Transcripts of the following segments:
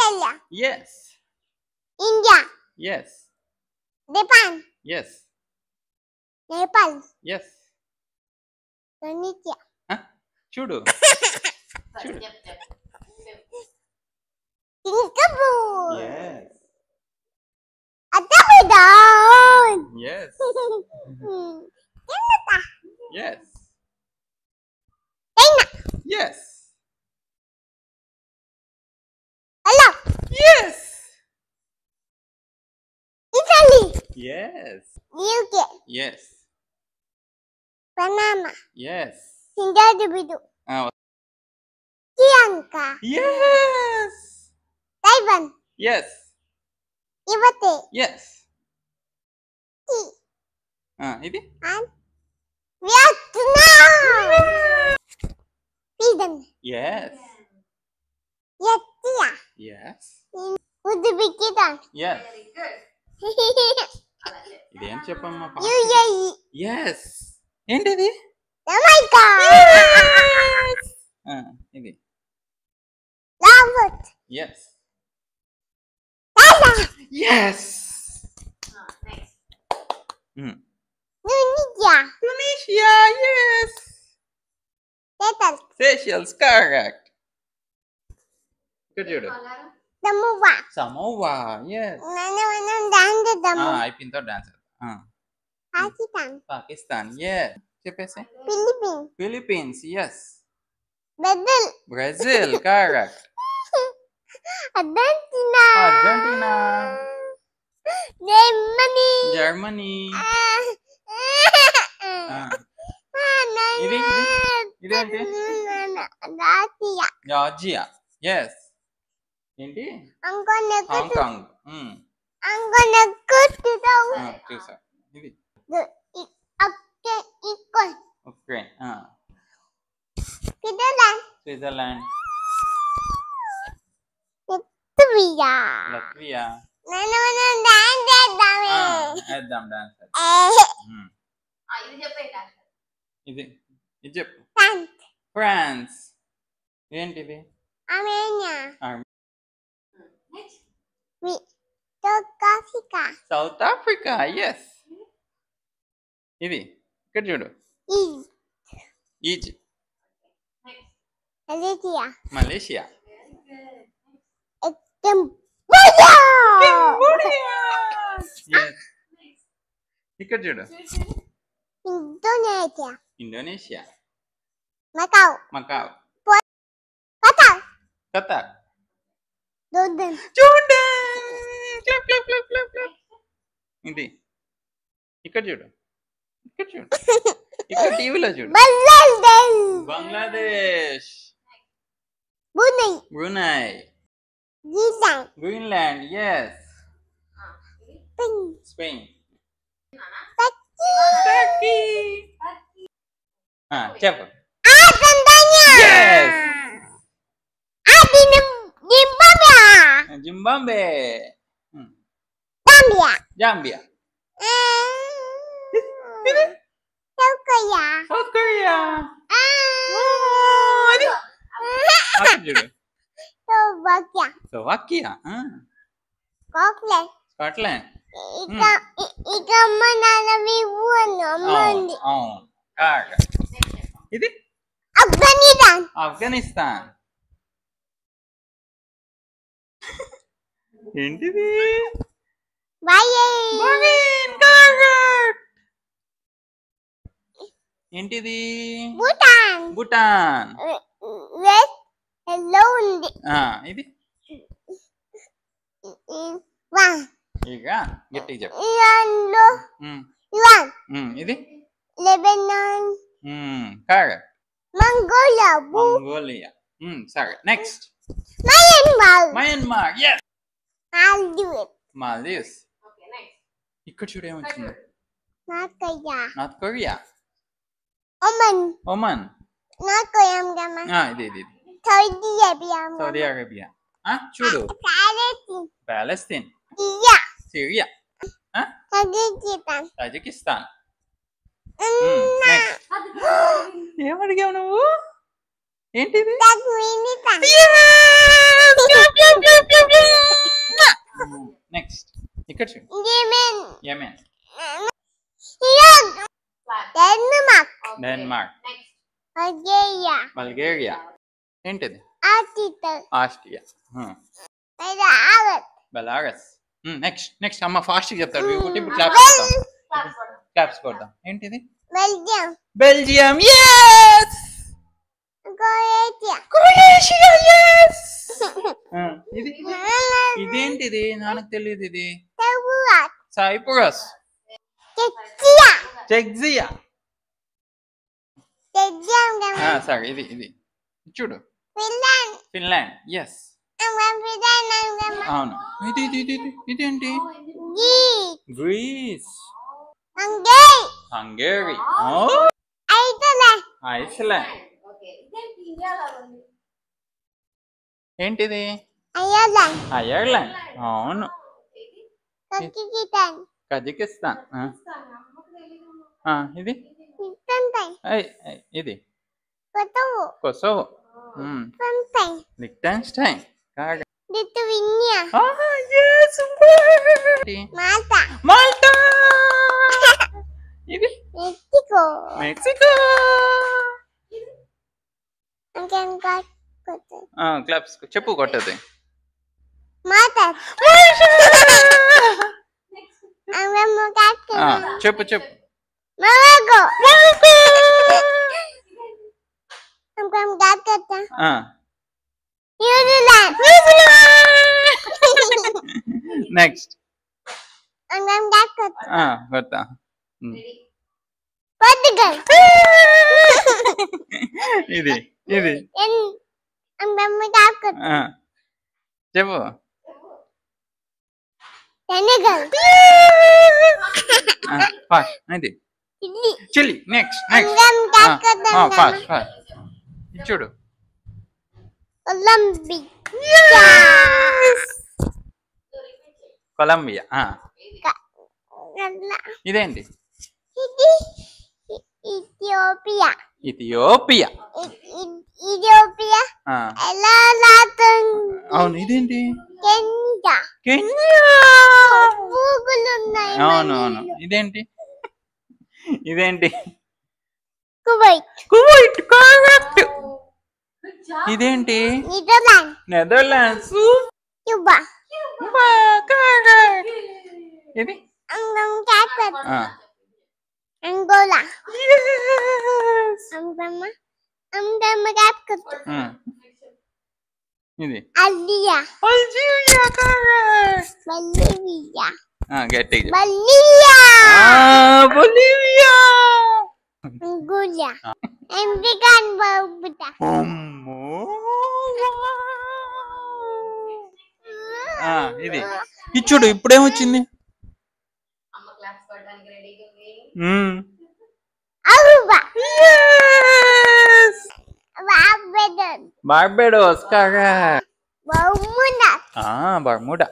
Australia. Yes. India. Yes. Japan. Yes. Nepal. Yes. Indonesia. Huh? Chudu. Chudu. Singapore. Yes. Azerbaijan. Yes. Canada. Yes. China. Yes. Hello. Yes. Italy. Yes. UK. Yes. Panama. Yes. Zimbabwe. Sri Lanka. Yes. Taiwan. Yes. Tibet. Yes. ఇది And Vietnam. Sweden. Yes. Latvia. Yes. Uzbekistan. Yes. ఇదేం చెప్పమ్మా UAE. yes ఏంటిది Jamaica. ఇది Laos. yes Ghana. yes Next. Tunisia. Tunisia yes Seychelles. Seychelles correct ఇక్కడ చూడు Samoa. Samoa yes మనం dance చేద్దాము. అయిపోయిందో డాన్స్ పాకిస్తాన్. పాకిస్తాన్ yes చెప్పేసి Philippines. Philippines yes Brazil. Brazil correct Argentina. Argentina Germany. Germany ఇది ఇదేంటి రాసియా. Georgia yes ఏంటి హాంగ్ కాంగ్ చూసా ఇది ఉక్రెయిన్ స్విట్జర్లాండ్ లట్వియా వేద్దాం డాన్స్ ఇది చెప్పేయండి ఇది ఇది చెప్పు ఫ్రాన్స్ ఏంటిది సౌత్ ఆఫ్రికా ఎస్ ఇది ఇక్కడ చూడు ఈజిప్ట్ మలేషియా ఇక్కడ చూడు ఇండోనేషియా మకావ్ ఖతార్ ఇది ఇక్కడ చూడు ఇక్కడ చూడు ఇక్కడ టీవీలో చూడు Bangladesh Brunei Greenland yes Spain చెప్పు జింబాబే జాంబియా సౌత్ కొరియా చూడు స్లోవాకియా స్కాట్లాండ్ అవును ఇది ఆఫ్ఘనిస్తాన్ ఏంటిది ఏంటిది భూటాన్ ఇది ఇక గట్టిగా చెప్పు ఇది కరెక్ట్ మంగోలియా సరే నెక్స్ట్ మయన్మార్ yes మాల్దీవ్స్ ఇక్కడ చూడు ఏమొచ్చింది నార్త్ కొరియా ఒమన్ ఇది ఇది సౌదీ అరేబియా చూడు పాలస్తీన్ సిరియా తాజికిస్తాన్ ఏమడిగావు నువ్వు ఏంటిది ఇక్కడ చూడు. Yemen. Yemen. Iran. Flag. Denmark. Okay. Denmark. Next. Bulgaria. Bulgaria. ఏంటిది? Article. Austria. Belarus. Belarus. Next అమ్మ ఫాస్ట్ చెప్తాడు. ఒకటి క్లాప్స్ కొడతాం. Claps for them. క్లాప్స్ కొడతాం. ఏంటిది? Belgium. Belgium. yes Croatia. Croatia. yes ఇది ఇదేంటిది? నాకు తెలియదు ఇది. Cyprus. Cyprus. Czechia. Czechia. Czechia. సరే ఇది చూడు. Finland. ఫిన్లాండ్. Yes Finland. అవును. ఇదేంటి? Greece. Greece. Hungary. Hungary. Iceland. Iceland. Okay. ఇదేంటి ఇండియాలో ఉంది? ఏంటిది? Ireland. ఐర్లాండ్. అవును. ఇది Kyrgyzstan. కజకిస్తాన్. అమ్మకు తెలీదు. ఇది Liechtenstein. ఇది Kosovo. కొసోవో. Liechtenstein. లిక్టెన్స్టైన్. కాగా. Lithuania. Malta. మాల్టా. ఇది Mexico. Mexico. Again, got claps చెప్పు కొట్టది. Malta. చెప్పు Morocco. New Zealand. Next Portugal. కొడతా. ఇది చెప్పు. Senegal. ఇది Chile. చిల్లీ. నెక్స్ట్ ఫాస్ట్ చూడు. Colombia. కొలంబియా. ఇదేంటి? Ethiopia. ఇథియోపియా. Ethiopia. ఎలా అవును. ఇదేంటి? Kenya. కెన్యా. పూగులున్నాయి. అవును. ఇదేంటి? Kuwait. Kuwait. Correct. Good job. ఇదేంటి? నెదర్లాండ్. నెదర్లాండ్స్. క్యూబా. ఇది అంగోలా. ఇది అల్జియా. అల్జీరియా. కరెక్ట్. బొలివియా. గట్టిగా. బొలివియా. బొలివియా. అంగోలా. అమెరికన్ బాబుట. అమ్మో. ఇది చూడు. ఇప్పుడేమొచ్చింది? అమ్మ క్లాప్స్ కొట్టడానికి రెడీగా ఉంది. Aruba. Barbados. Barbados. Correct. Bermuda. Bermuda.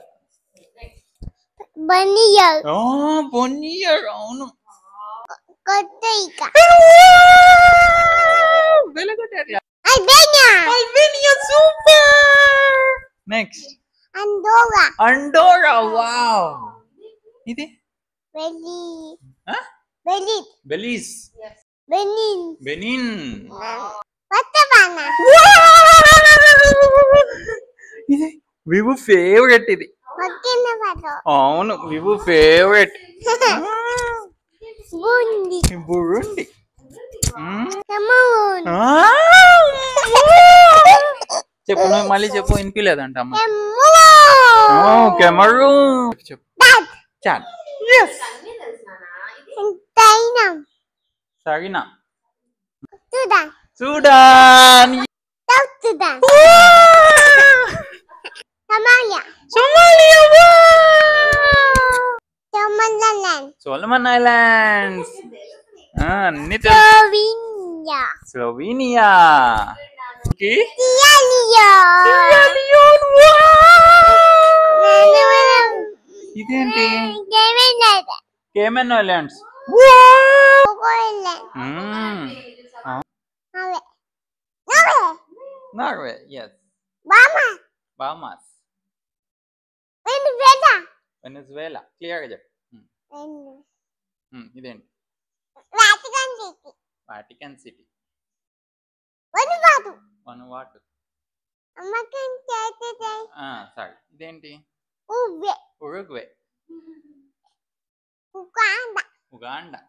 Bonaire. Bonaire. అవును. Costa Rica. Albania. Super. Next Andorra. Andorra. Wow. ఇది బెలీజ్. బెనిన్. బొత్సవానా. ఇది వివు ఫేవరెట్. ఇది అవును. వివు ఫేవరెట్. బురుండి. కెమరూన్. చెప్పు. నువ్వు మళ్ళీ చెప్పు. వినిపించలేదంట అమ్మ. కెమరూన్. చెప్పు. చాట్. అన్నీ తెలుసు నాన్న. ఇది China. సరినా. Sudan. Sudan. South Sudan. Somalia. Solomon islands. అన్ని స్లోవేనియా. స్లోవేనియా. ఇదేంటి? Cayman islands. నార్వే. ఎస్. బామాస్. వెనజువేలా క్లియర్గా చెప్పు. రెండు ఇదేంటి? Vatican city Vatican city. వనువాటు వనువాటు. అమ్మకం చేతే సారీ, ఇదేంటి? ఉవ్వే ఉరుగ్వే. Uganda Uganda.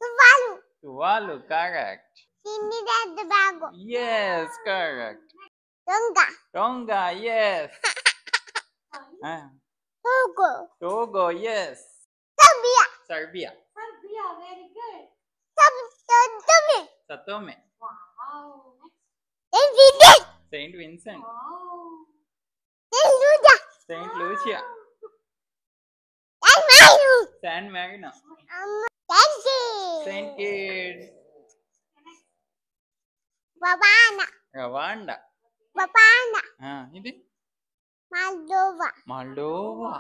తువాలు టువాలు కరెక్ట్. సిండిదాద్ బాగో Yes, correct. దొంగ Tonga, yes. Togo Togo, yes. Sabiya Serbia. Serbia, very good. Sabiya Satome. Wow. ఎవిడే Saint Vincent. Wow. తెలుదా Saint Lucia. ఐమారు San Marino. అమ్మ తంగి Saint Kitts. బాబానా Rwanda. బాబానా ఇది? Moldova Moldova.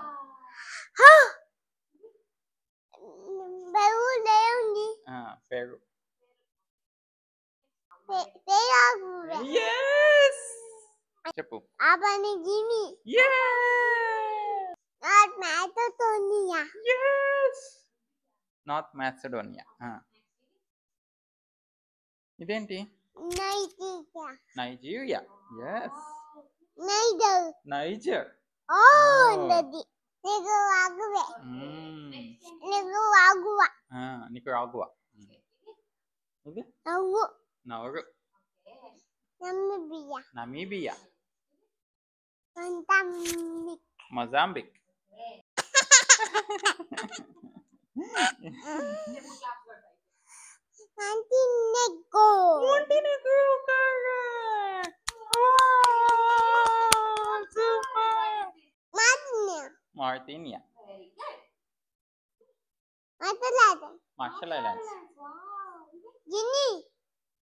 బెరు లేండి Peru. పేరాగు Yes. చెప్పు. అబని Guinea Yes. నాట్ మాటోనియా Yes. North Macedonia. ఇదేంటి? Nigeria Nigeria. Yes. Niger Niger. ఓ నది నీకు ఆగువే నీకు ఆగువా Nicaragua. ఇది? అవ్వు Nauru. నమ్మిబియా Namibia. అంతమిక్ Mozambique. అంటినెగో Montenegro, correct. Wow, super. మాదిన Mauritania. Very good. మాట్లాడ Marshall Islands. Wow. గిని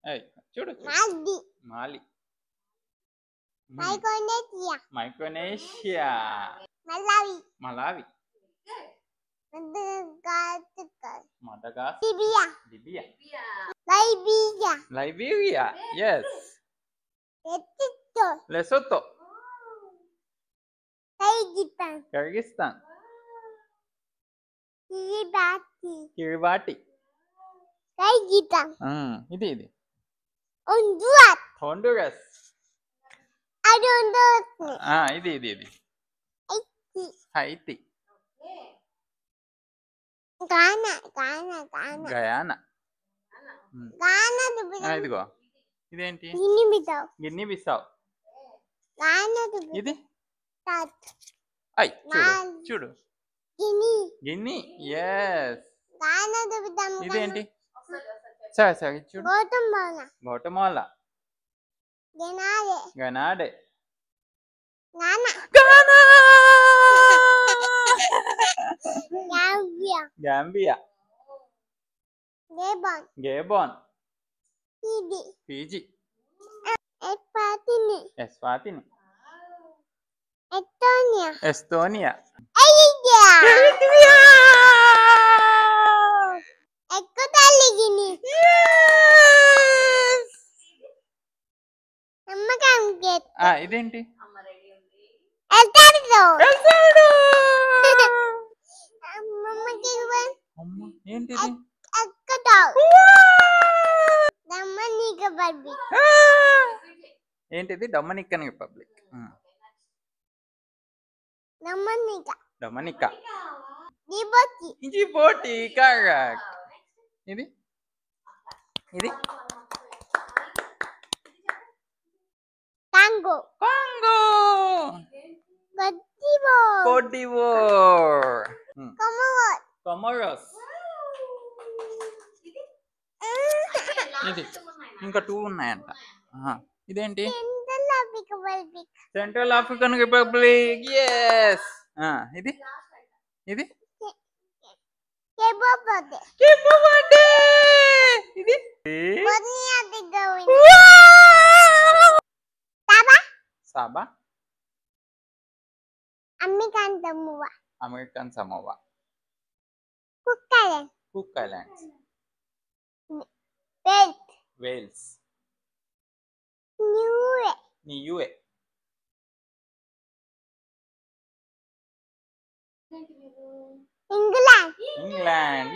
Hey, చూడు. మాల్ది Mali. మైకోనేసియా Micronesia. Malawi Malawi. మదగాస్కర్ Madagascar. Libya Libya. Liberia Liberia. Yes. ఎత్తితో Lesotho. కైగిపన్ Kyrgyzstan. Kiribati Kiribati. కైగిపన్ ఇది ఉండుat Honduras. అదొందోస్ని ఇది ఐతి Haiti. గానా Guyana. గానా దుబిదా ఇదిగో. ఇదేంటి? గినిబిదా Ginny బిసావ్. గానా దుబిదా ఇది? తాత్ చూడు. గిని Ginny. Yes. గానా దుబిదా ఇదేంటి? సరే చూడు. Guatemala Guatemala. గనాలే Grenada. గానా Ghana. Gambia Gambia. Gabon Gabon. ఇది Fiji. ఎస్పాటిని Eswatini. Estonia Estonia. Idea Eritrea. ఎక్కుతాలి గిని Yes. నమ్మకం గెట్ ఇదేంటి? అమ్మ రెడీ ఉంది. ఎల్తాడో El Salvador. మమ్మకి అమ్మ, ఏంటిది? ఎక్కుతా నమ్మనిక బర్బీ ఏంటిది? Dominican Republic. నమ్మనిక డొమినికా. దిబోతి జిబోటి. కరెక్ట్. ఇది కాంగో కాంగో. గట్టిబో కోట్ డివోర్. కమోర్ కొమరోస్. ఇది ఇంకా 2 ఉన్నాయంట. ఇదేంటి? సెంట్రల్ ఆఫ్రికా బర్బీ సెంట్రల్ ఆఫ్రికన్ రిపబ్లిక్. ఎస్. ఇది కేబోబోతే కేప్ వర్డే. ఇది బోర్నియా దిగోవిన్ తాబా సాబా. అమ్మికాన్ తమ్మువా అమెరికన్ సమోవా. కుక్కలన్ కుక్ ఐలాండ్స్. బెల్ట్ వేల్స్. న్యూఏ యుఏ. England England.